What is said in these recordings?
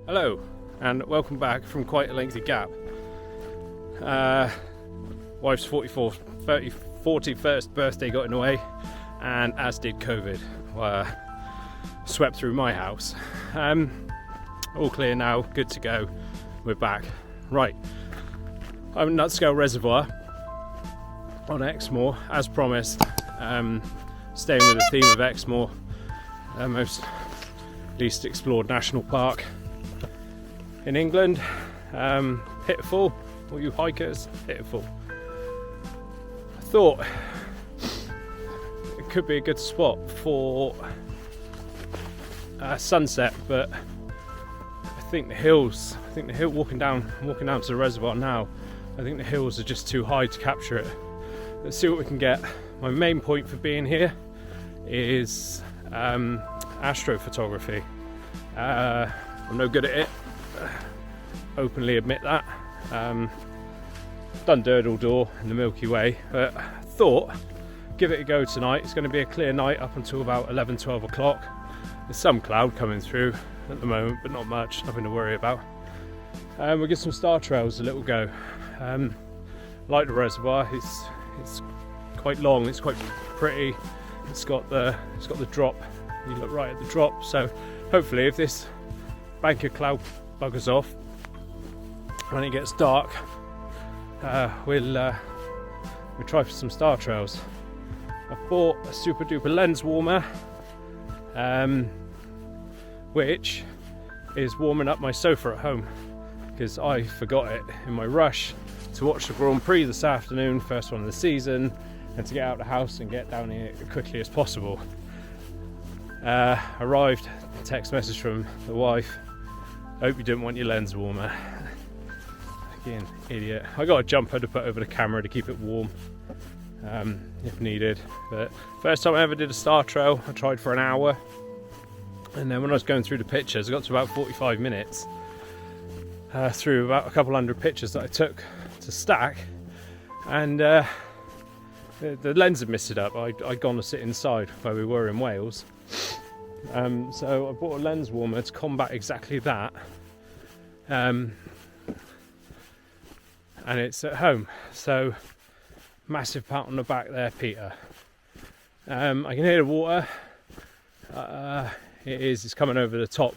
Hello, and welcome back from quite a lengthy gap. Wife's 41st birthday got in the way, and as did COVID. Swept through my house. All clear now, good to go. We're back. Right, I'm at Nutscale reservoir on Exmoor, as promised. Staying with the theme of Exmoor, most least explored national park in England. Hit full, all you hikers, hit full. I thought it could be a good spot for sunset, but I think the hills, walking down to the reservoir now, I think the hills are just too high to capture it. Let's see what we can get. My main point for being here is astrophotography. I'm no good at it, openly admit that. Done Durdle Door in the Milky Way, but I thought give it a go tonight. It's going to be a clear night up until about 11-12 o'clock. There's some cloud coming through at the moment, but not much, nothing to worry about. We'll give some star trails a little go. Like the reservoir, it's quite long, it's quite pretty. It's got the drop. You look right at the drop, so hopefully if this bank of cloud buggers off when it gets dark, we'll try for some star trails. I bought a super duper lens warmer, which is warming up my sofa at home because I forgot it in my rush to watch the Grand Prix this afternoon, first one of the season, and to get out of the house and get down here as quickly as possible. Arrived, text message from the wife, hope you didn't want your lens warmer. Again, idiot. I got a jumper to put over the camera to keep it warm if needed. But first time I ever did a star trail, I tried for an hour, and then when I was going through the pictures, I got to about 45 minutes through about a couple hundred pictures that I took to stack, and the lens had missed it up. I'd gone to sit inside where we were in Wales, so I bought a lens warmer to combat exactly that, and it's at home, so massive pat on the back there, Peter. I can hear the water. It's coming over the top,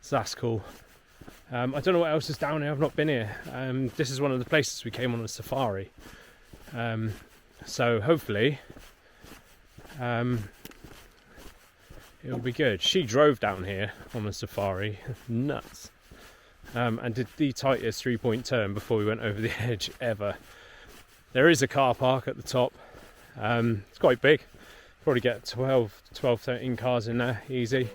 so that's cool. I don't know what else is down here, I've not been here. This is one of the places we came on a safari, so hopefully it'll be good. She drove down here on the safari, nuts, and did the tightest 3-point turn before we went over the edge ever. There is a car park at the top. It's quite big, probably get 13 cars in there easy.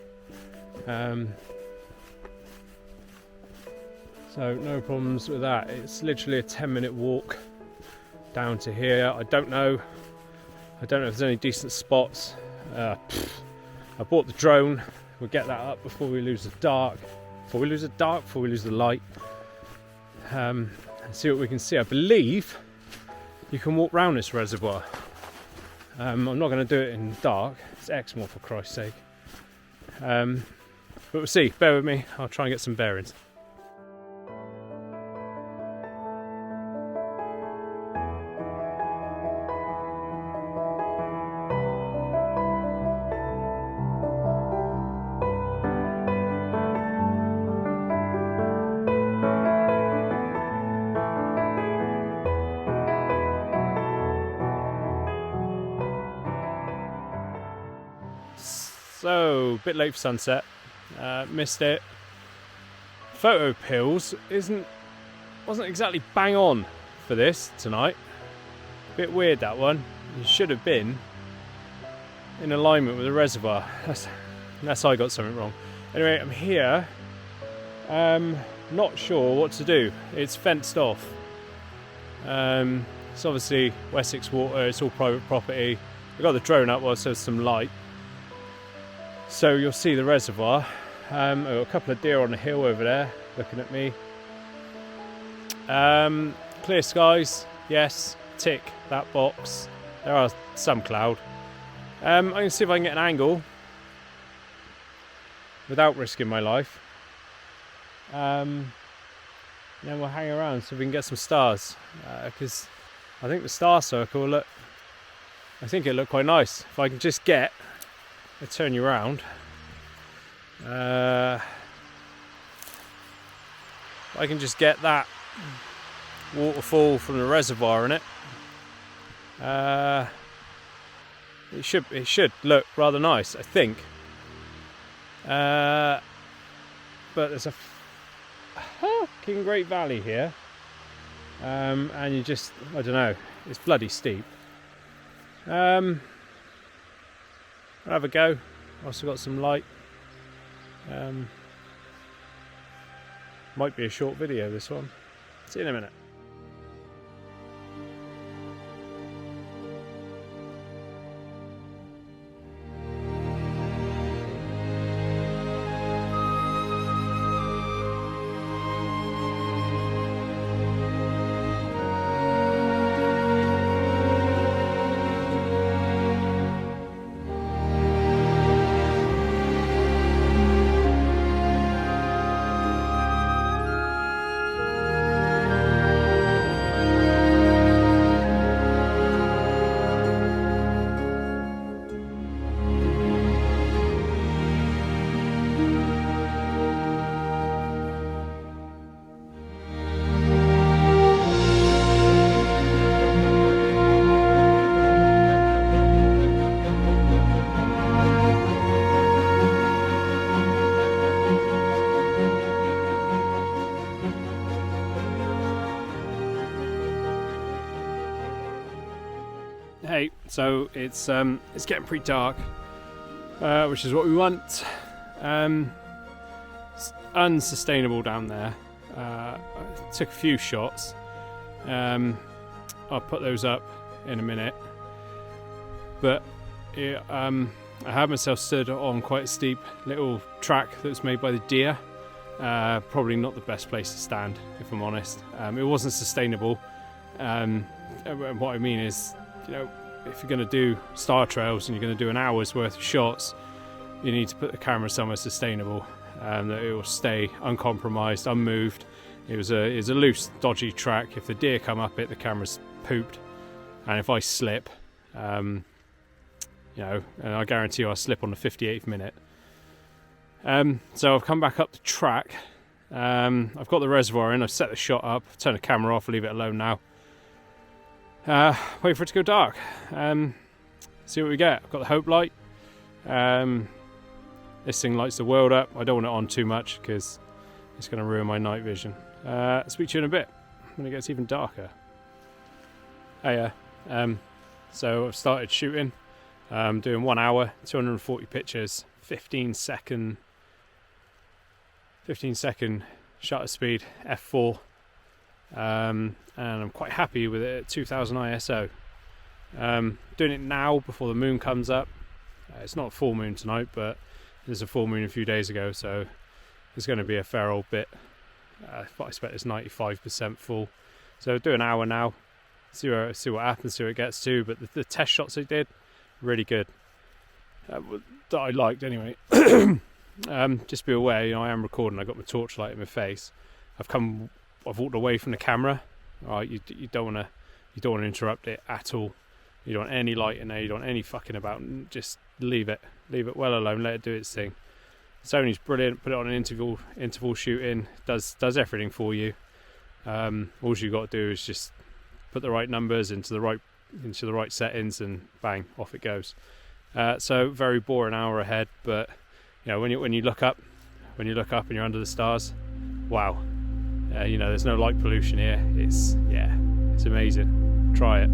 So no problems with that. It's literally a 10-minute walk down to here. I don't know if there's any decent spots. I bought the drone. We'll get that up before we lose the dark. Before we lose the light. And see what we can see. I believe you can walk round this reservoir. I'm not going to do it in dark. It's Exmoor, for Christ's sake. But we'll see. Bear with me. I'll try and get some bearings. So, a bit late for sunset, missed it. Photo pills wasn't exactly bang on for this tonight. Bit weird, that one. It should have been in alignment with the reservoir. Unless I got something wrong. Anyway, I'm here. Not sure what to do. It's fenced off. It's obviously Wessex water. It's all private property. I got the drone up while there's some light. So you'll see the reservoir. I've got a couple of deer on the hill over there looking at me. Clear skies, yes, tick that box. There are some cloud. I'm going to see if I can get an angle without risking my life. And then we'll hang around so we can get some stars, because I think the star circle look, I think it looked quite nice. If I can just get, I'll turn you around. I can just get that waterfall from the reservoir in it. It should look rather nice, I think. But there's a fucking great valley here, and you just, I don't know, it's bloody steep. I'll have a go. Also got some light. Might be a short video, this one. See you in a minute. Hey, so it's getting pretty dark, which is what we want. It's unsustainable down there. I took a few shots. I'll put those up in a minute. But I had myself stood on quite a steep little track that was made by the deer. Probably not the best place to stand, if I'm honest. It wasn't sustainable. What I mean is, you know, if you're going to do star trails and you're going to do an hour's worth of shots, you need to put the camera somewhere sustainable, that it will stay uncompromised, unmoved. It was a loose, dodgy track. If the deer come up it, the camera's pooped, and if I slip, you know, and I guarantee you I'll slip on the 58th minute. So I've come back up the track. I've got the reservoir in. I've set the shot up. Turn the camera off. Leave it alone now. Wait for it to go dark. See what we get. I've got the Hope light. This thing lights the world up. I don't want it on too much because it's going to ruin my night vision. Speak to you in a bit when it gets even darker. Hey, so I've started shooting. Doing 1 hour, 240 pictures, 15 second shutter speed, f4. And I'm quite happy with it at 2000 ISO. Doing it now before the moon comes up. It's not a full moon tonight, but there's a full moon a few days ago, so there's going to be a fair old bit. I expect it's 95% full. So do an hour now, see what happens, see what it gets to. But the test shots I did, really good. That I liked anyway. Just be aware, you know, I am recording. I got my torchlight in my face. I've walked away from the camera. Right, you don't want to interrupt it at all. You don't want any light in there. You don't want any fucking about. Just leave it well alone. Let it do its thing. Sony's brilliant. Put it on an interval shooting. Does everything for you. All you got to do is just put the right numbers into the right settings, and bang, off it goes. So very boring hour ahead, but you know, when you look up and you're under the stars, wow. You know, there's no light pollution here. It's amazing. Try it.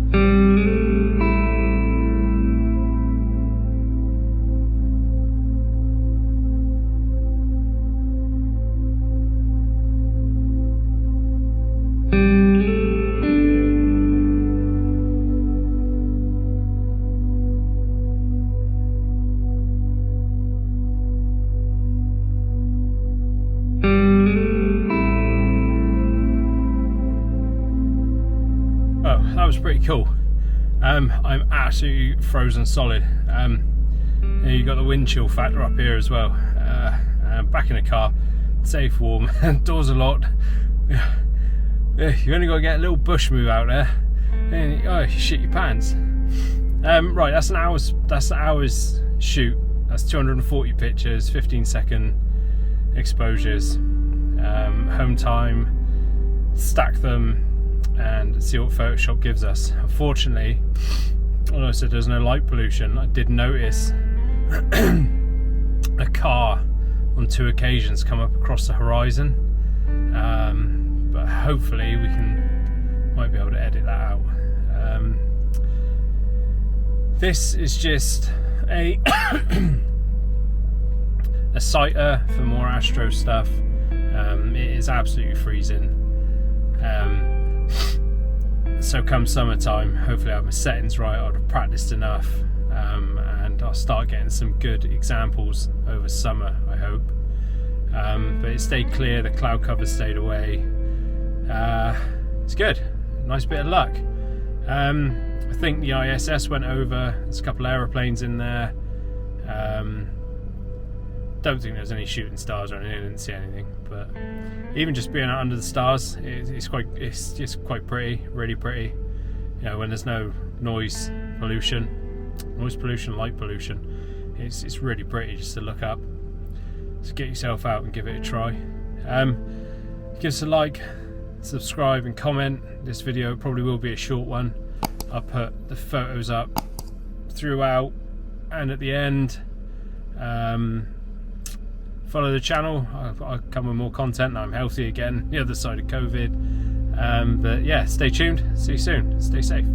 That was pretty cool. I'm absolutely frozen solid. You got the wind chill factor up here as well. Back in the car, safe, warm, doors are locked. You only got to get a little bush move out there, and you shit your pants. Right, that's an hour's shoot. That's 240 pictures, 15-second exposures. Home time, stack them, and see what Photoshop gives us. Unfortunately, although I said there's no light pollution, I did notice a car on 2 occasions come up across the horizon. But hopefully we might be able to edit that out. This is just a a citer for more astro stuff. It is absolutely freezing. So come summertime, hopefully I have my settings right, I'll have practiced enough, and I'll start getting some good examples over summer, I hope. But it stayed clear, the cloud cover stayed away. It's good, nice bit of luck. I think the ISS went over, there's a couple of aeroplanes in there. Don't think there's any shooting stars or anything, I didn't see anything, but even just being out under the stars, it's just quite pretty, really pretty. You know, when there's no noise pollution, light pollution, it's really pretty just to look up. So get yourself out and give it a try. Give us a like, subscribe and comment. This video probably will be a short one. I'll put the photos up throughout and at the end. Follow the channel. I'll come with more content. I'm healthy again, the other side of COVID. But yeah, stay tuned. See you soon. Stay safe.